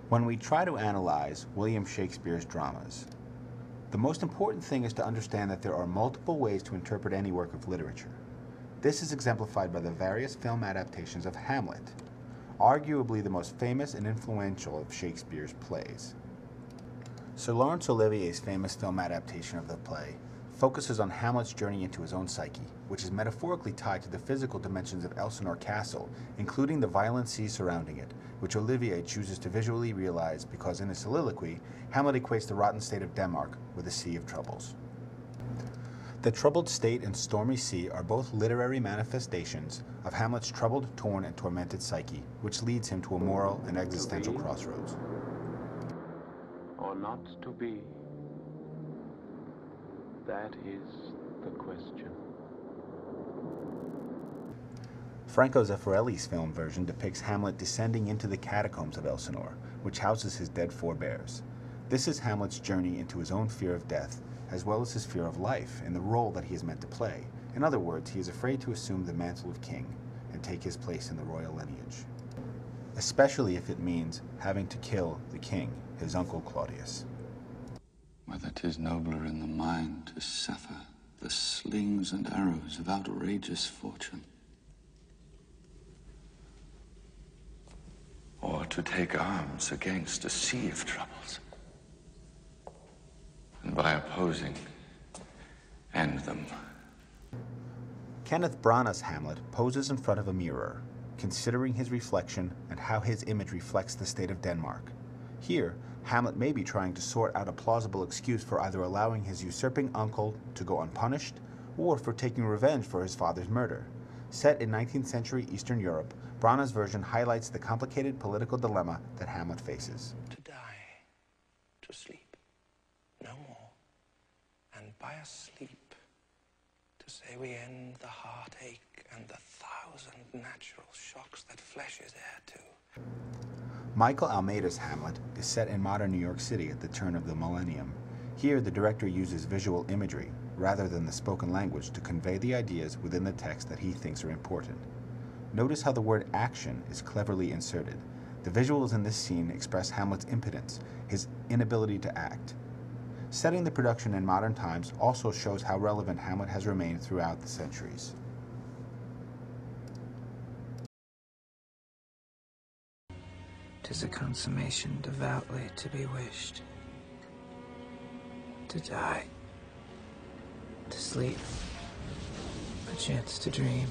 When we try to analyze William Shakespeare's dramas, the most important thing is to understand that there are multiple ways to interpret any work of literature. This is exemplified by the various film adaptations of Hamlet, arguably the most famous and influential of Shakespeare's plays. Sir Laurence Olivier's famous film adaptation of the play focuses on Hamlet's journey into his own psyche, which is metaphorically tied to the physical dimensions of Elsinore Castle, including the violent sea surrounding it, which Olivier chooses to visually realize because in his soliloquy, Hamlet equates the rotten state of Denmark with a sea of troubles. The troubled state and stormy sea are both literary manifestations of Hamlet's troubled, torn, and tormented psyche, which leads him to a moral and existential crossroads. Or not to be? That is the question. Franco Zeffirelli's film version depicts Hamlet descending into the catacombs of Elsinore, which houses his dead forebears. This is Hamlet's journey into his own fear of death, as well as his fear of life and the role that he is meant to play. In other words, he is afraid to assume the mantle of king and take his place in the royal lineage, especially if it means having to kill the king, his uncle Claudius. Whether 'tis nobler in the mind to suffer the slings and arrows of outrageous fortune, or to take arms against a sea of troubles, and by opposing, end them. Kenneth Branagh's Hamlet poses in front of a mirror, considering his reflection and how his image reflects the state of Denmark. Here, Hamlet may be trying to sort out a plausible excuse for either allowing his usurping uncle to go unpunished or for taking revenge for his father's murder. Set in 19th century Eastern Europe, Branagh's version highlights the complicated political dilemma that Hamlet faces. To die, to sleep, no more, and by a sleep, to say we end the heartache and the thousand natural shocks that flesh is heir to. Michael Almeida's Hamlet is set in modern New York City at the turn of the millennium. Here, the director uses visual imagery rather than the spoken language to convey the ideas within the text that he thinks are important. Notice how the word action is cleverly inserted. The visuals in this scene express Hamlet's impotence, his inability to act. Setting the production in modern times also shows how relevant Hamlet has remained throughout the centuries. 'Tis a consummation devoutly to be wished. To die, to sleep, perchance to dream.